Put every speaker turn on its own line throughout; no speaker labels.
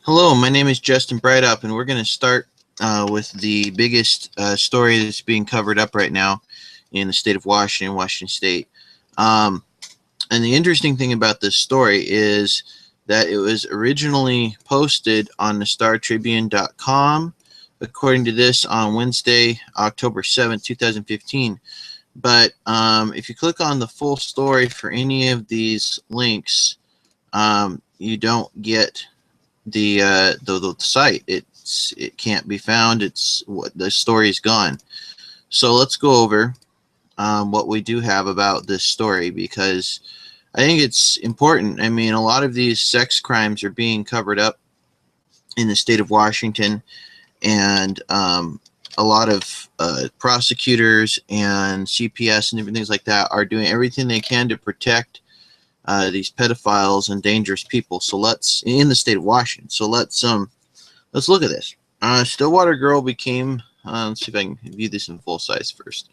Hello, my name is Justin Breitup, and we're going to start with the biggest story that's being covered up right now in the state of Washington, Washington State. Um, and the interesting thing about this story is that it was originally posted on the StarTribune.com, according to this, on Wednesday, October 7th, 2015. But if you click on the full story for any of these links, you don't get the site. It can't be found. It's what the story is gone. So let's go over what we do have about this story, because I think it's important. I mean, a lot of these sex crimes are being covered up in the state of Washington, and a lot of prosecutors and CPS and different things like that are doing everything they can to protect these pedophiles and dangerous people. So let's in the state of Washington. So let's look at this. Stillwater girl became. Let's see if I can view this in full size first.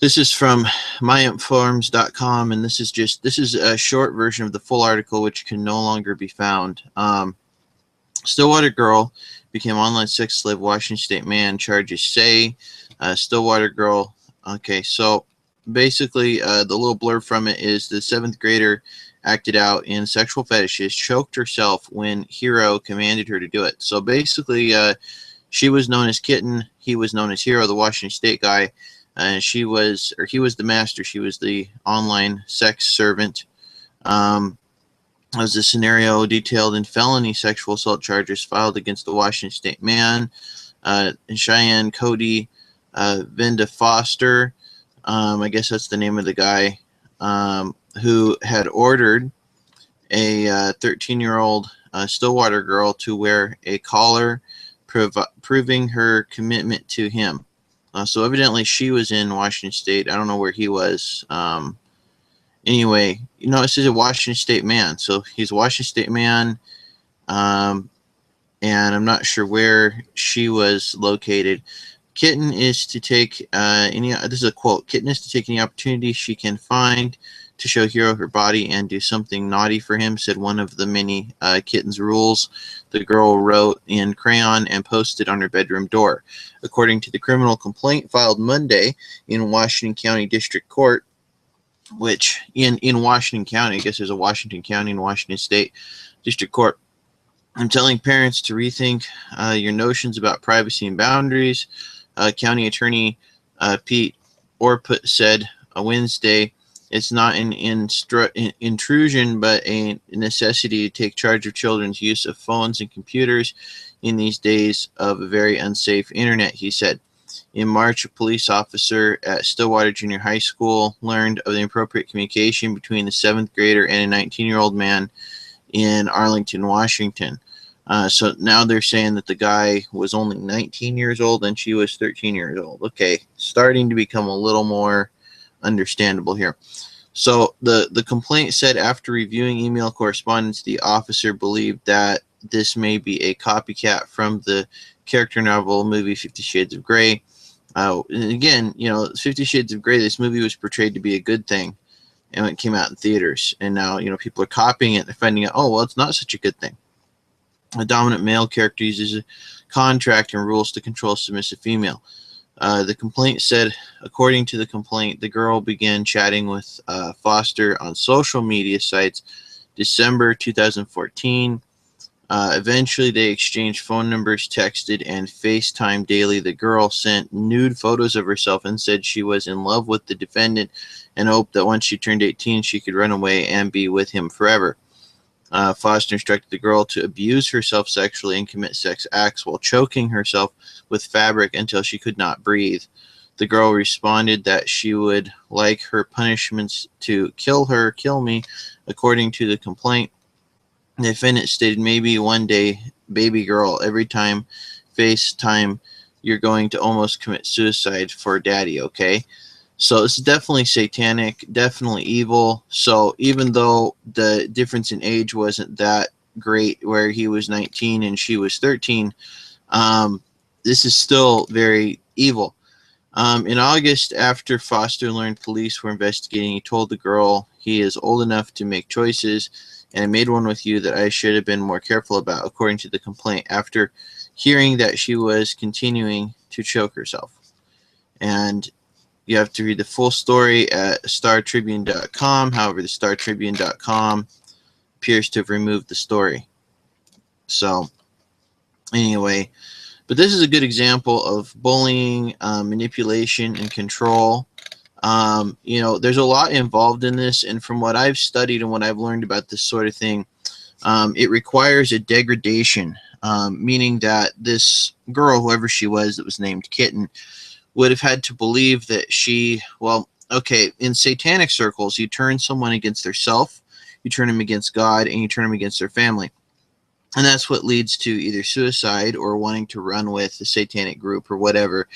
This is from myinforms.com, and this is a short version of the full article, which can no longer be found. Stillwater girl became online sex slave. Washington State man charges say. Stillwater girl. Okay, so basically, the little blurb from it is the seventh grader acted out in sexual fetishes, choked herself when Hero commanded her to do it. So basically, she was known as Kitten. He was known as Hero, the Washington State guy. And he was the master. She was the online sex servant. As the scenario detailed in felony sexual assault charges filed against the Washington State man, Cheyenne Cody Venda Foster. I guess that's the name of the guy, who had ordered a 13-year-old Stillwater girl to wear a collar, proving her commitment to him. So evidently she was in Washington State. I don't know where he was. Anyway, this is a Washington State man. So he's a Washington State man, and I'm not sure where she was located. Kitten is to take this is a quote. Kitten is to take any opportunity she can find to show Hero her body and do something naughty for him, said one of the many Kitten's rules the girl wrote in crayon and posted on her bedroom door. According to the criminal complaint filed Monday in Washington County District Court, which in Washington County, I guess there's a Washington County and Washington State District Court. I'm telling parents to rethink your notions about privacy and boundaries. County Attorney Pete Orput said Wednesday, it's not an intrusion, but a necessity to take charge of children's use of phones and computers in these days of a very unsafe internet, he said. In March, a police officer at Stillwater Junior High School learned of the inappropriate communication between the 7th grader and a 19-year-old man in Arlington, Washington. So now they're saying that the guy was only 19 years old and she was 13 years old. Okay, starting to become a little more understandable here. So the complaint said after reviewing email correspondence, the officer believed that this may be a copycat from the character novel movie 50 Shades of Grey. And again, 50 Shades of Grey, this movie was portrayed to be a good thing, and it came out in theaters. And now, people are copying it and finding out, oh, well, it's not such a good thing. A dominant male character uses a contract and rules to control a submissive female. The complaint said, according to the complaint, the girl began chatting with Foster on social media sites December 2014. Eventually, they exchanged phone numbers, texted, and FaceTime daily. The girl sent nude photos of herself and said she was in love with the defendant and hoped that once she turned 18, she could run away and be with him forever. Foster instructed the girl to abuse herself sexually and commit sex acts while choking herself with fabric until she could not breathe. The girl responded that she would like her punishments to kill me, according to the complaint. The defendant stated, maybe one day, baby girl, every time FaceTime, you're going to almost commit suicide for daddy, okay? So it's definitely satanic, definitely evil. So even though the difference in age wasn't that great, where he was 19 and she was 13, this is still very evil. In August, after Foster learned police were investigating, he told the girl he is old enough to make choices and I made one with you that I should have been more careful about, according to the complaint, after hearing that she was continuing to choke herself. And you have to read the full story at startribune.com. However, the startribune.com appears to have removed the story. So, anyway, but this is a good example of bullying, manipulation, and control. There's a lot involved in this, and from what I've studied and what I've learned about this sort of thing, it requires a degradation, meaning that this girl, whoever she was that was named Kitten, would have had to believe that in satanic circles, you turn someone against their self, you turn them against God, and you turn them against their family. And that's what leads to either suicide or wanting to run with the satanic group or whatever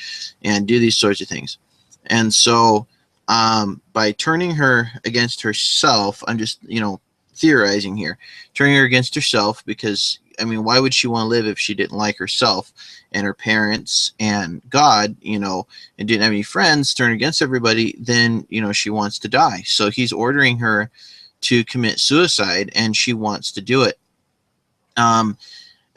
and do these sorts of things. And so by turning her against herself, I'm just, theorizing here, turning her against herself because, why would she want to live if she didn't like herself and her parents and God, and didn't have any friends, turn against everybody, then, she wants to die. So he's ordering her to commit suicide and she wants to do it. And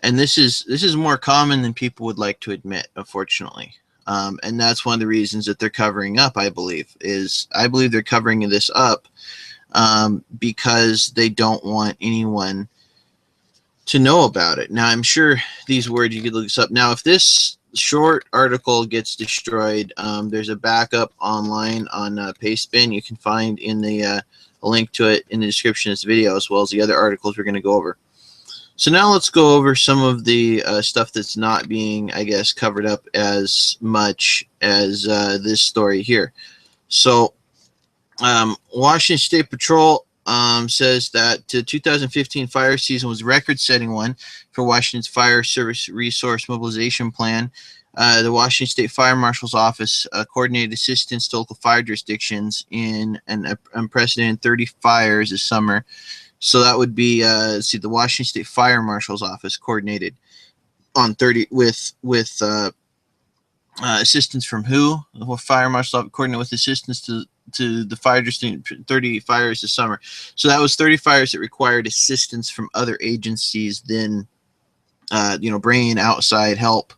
this is more common than people would like to admit, unfortunately. And that's one of the reasons that they're covering up, I believe they're covering this up because they don't want anyone to know about it. Now, I'm sure these words, you could look this up. Now, if this short article gets destroyed, there's a backup online on Pastebin. You can find in a link to it in the description of this video, as well as the other articles we're going to go over. So now let's go over some of the stuff that's not being, I guess, covered up as much as this story here. So Washington State Patrol says that the 2015 fire season was a record-setting one for Washington's Fire Service Resource Mobilization Plan. The Washington State Fire Marshal's Office coordinated assistance to local fire jurisdictions in an unprecedented 30 fires this summer. So that would be, the Washington State Fire Marshal's Office coordinated on 30 with assistance from who? The Fire Marshal's Office coordinated with assistance to the fire district, 30 fires this summer. So that was 30 fires that required assistance from other agencies, then, bringing outside help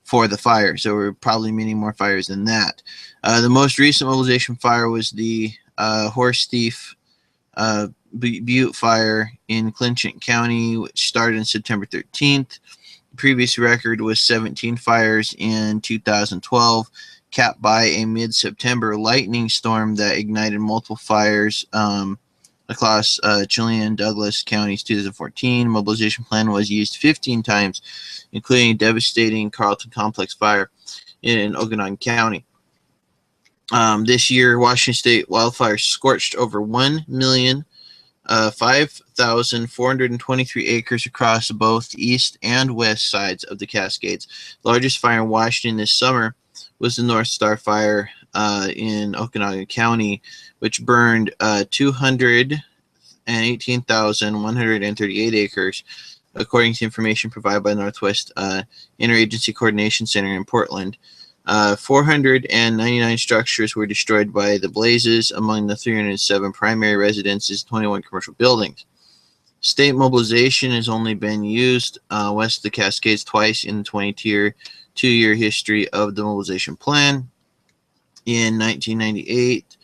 for the fires. There were probably many more fires than that. The most recent mobilization fire was the Horse Thief Butte Fire in Clinton County, which started on September 13th. The previous record was 17 fires in 2012, capped by a mid-September lightning storm that ignited multiple fires across Chilean Douglas counties. 2014 mobilization plan was used 15 times, including a devastating Carlton Complex fire in Okanogan County. This year, Washington State wildfires scorched over 5,423 acres across both east and west sides of the Cascades. The largest fire in Washington this summer was the North Star Fire in Okanogan County, which burned 218,138 acres, according to information provided by Northwest Interagency Coordination Center in Portland. 499 structures were destroyed by the blazes, among the 307 primary residences, 21 commercial buildings. State mobilization has only been used west of the Cascades twice in the 22-year history of the mobilization plan. In 1998,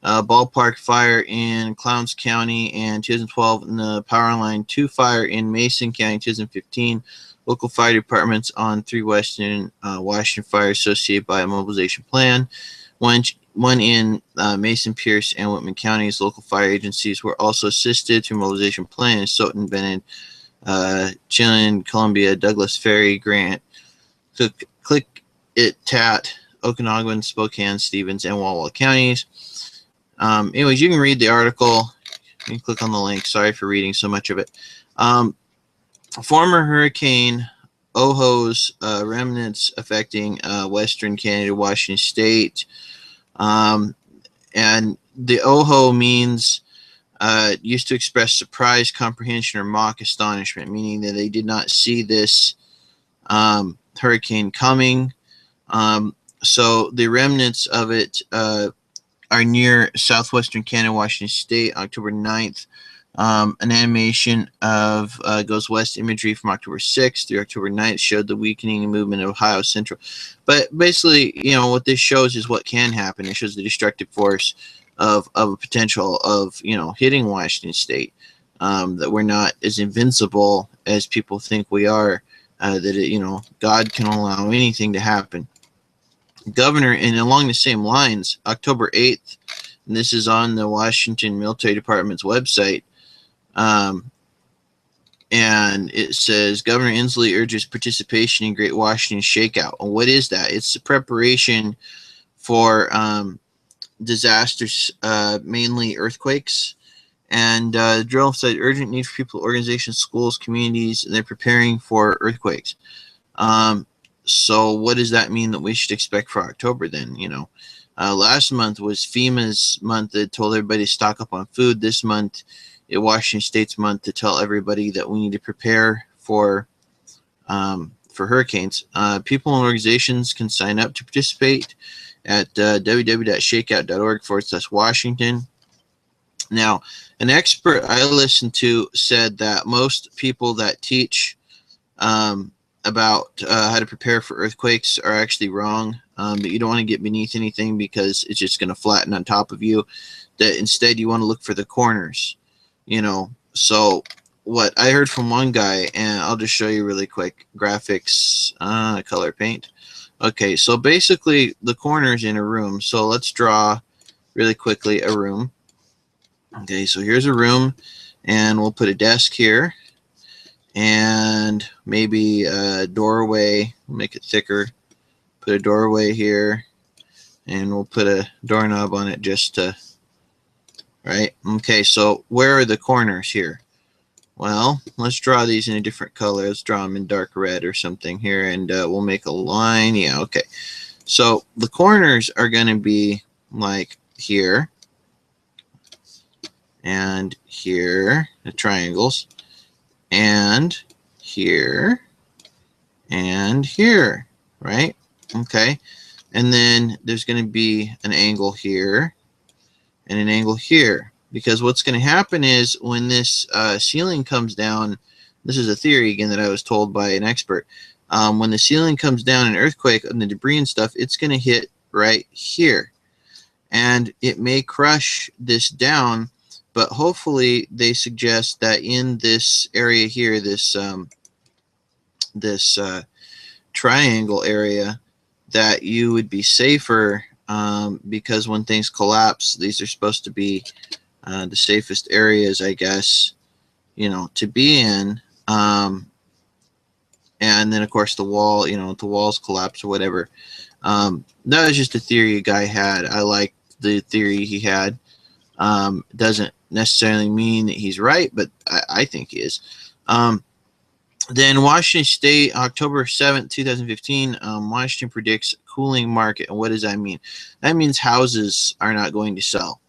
Ballpark Fire in Clown's County, and 2012 in the Power Line 2 Fire in Mason County. 2015, local fire departments on 3 Western Washington fires associated by a mobilization plan. One in Mason, Pierce, and Whitman counties. Local fire agencies were also assisted through mobilization plan in Stoughton, Bennett, Chilean, Columbia, Douglas Ferry, Grant, Click-It-Tat, Okanogan, Spokane, Stevens, and Walla counties. Anyways, you can read the article. You can click on the link. Sorry for reading so much of it. Former Hurricane Oho's remnants affecting Western Canada, Washington State. And the Oho means used to express surprise, comprehension, or mock astonishment, meaning that they did not see this hurricane coming. So the remnants of it are near southwestern Canada, Washington State, October 9th An animation of goes west imagery from October 6th through October 9th showed the weakening movement of Ohio Central. But basically, what this shows is what can happen. It shows the destructive force of a potential of, hitting Washington State. That we're not as invincible as people think we are. That God can allow anything to happen. Governor, and along the same lines, October 8th, and this is on the Washington Military Department's website. And it says Governor Inslee urges participation in Great Washington Shakeout. And what is that? It's the preparation for disasters, mainly earthquakes. And drill said urgent need for people, organizations, schools, communities, and they're preparing for earthquakes. So what does that mean that we should expect for October then? Last month was FEMA's month that told everybody to stock up on food. This month, Washington State's month to tell everybody that we need to prepare for hurricanes. People and organizations can sign up to participate at www.shakeout.org/Washington. Now, an expert I listened to said that most people that teach about how to prepare for earthquakes are actually wrong. That you don't want to get beneath anything because it's just going to flatten on top of you. That instead you want to look for the corners. So what I heard from one guy, and I'll just show you really quick, graphics, color paint. Okay, so basically the corners in a room. So let's draw really quickly a room. Okay, so here's a room, and we'll put a desk here, and maybe a doorway. We'll make it thicker. Put a doorway here, and we'll put a doorknob on it just to, right? Okay, so where are the corners here? Well, let's draw these in a different color. Let's draw them in dark red or something here, and we'll make a line. Yeah, okay. So the corners are going to be like here and here, the triangles, and here and here, right? Okay. And then there's going to be an angle here and an angle here, because what's going to happen is when this ceiling comes down, this is a theory again that I was told by an expert, when the ceiling comes down in an earthquake and the debris and stuff, it's going to hit right here, and it may crush this down, but hopefully they suggest that in this area here, this triangle area, that you would be safer, because when things collapse, these are supposed to be the safest areas, I guess, to be in. And then of course the wall, if the walls collapse or whatever. That was just a theory a guy had. I liked the theory he had. Doesn't necessarily mean that he's right, but I think he is. Then Washington State, October 7th, 2015, Washington predicts cooling market. And what does that mean? That means houses are not going to sell.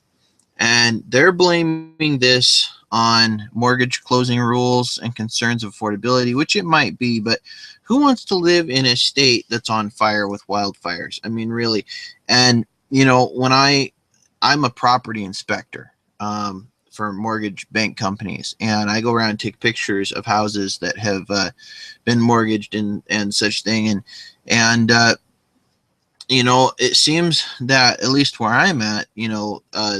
And they're blaming this on mortgage closing rules and concerns of affordability, which it might be, but who wants to live in a state that's on fire with wildfires? I mean, really. And, when I'm a property inspector for mortgage bank companies, and I go around and take pictures of houses that have been mortgaged and such thing. And it seems that at least where I'm at,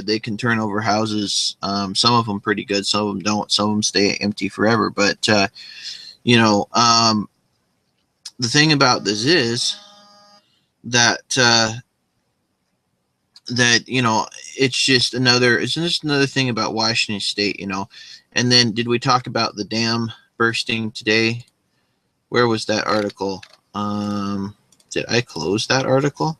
they can turn over houses. Some of them pretty good, some of them don't. Some of them stay empty forever. But the thing about this is that it's just another thing about Washington State. And then did we talk about the dam bursting today? Where was that article? Did I close that article?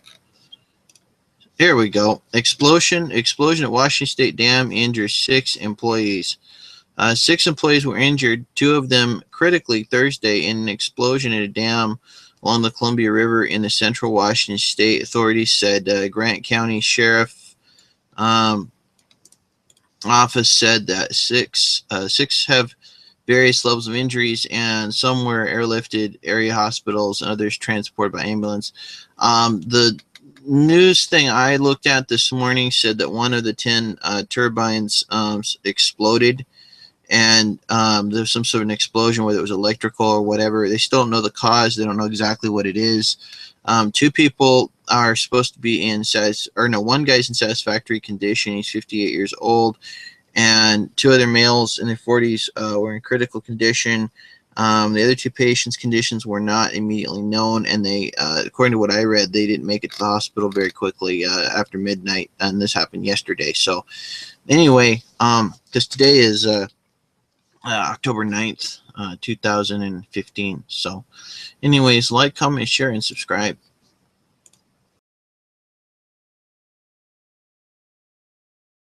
Here we go. Explosion at Washington State Dam injures 6 employees. 6 employees were injured, 2 of them critically Thursday, in an explosion at a dam along the Columbia River in the central Washington State. Authorities said. Grant County Sheriff Office said that 6 have various levels of injuries, and some were airlifted area hospitals and others transported by ambulance. The news thing I looked at this morning said that one of the 10 turbines exploded, and there was some sort of an explosion, whether it was electrical or whatever. They still don't know the cause. They don't know exactly what it is. Two people are supposed to be in one guy's in satisfactory condition. He's 58 years old, and two other males in their 40s were in critical condition. The other two patients' conditions were not immediately known, and they, according to what I read, they didn't make it to the hospital very quickly after midnight, and this happened yesterday. So, anyway, because today is October 9th, 2015. So, anyways, like, comment, share, and subscribe.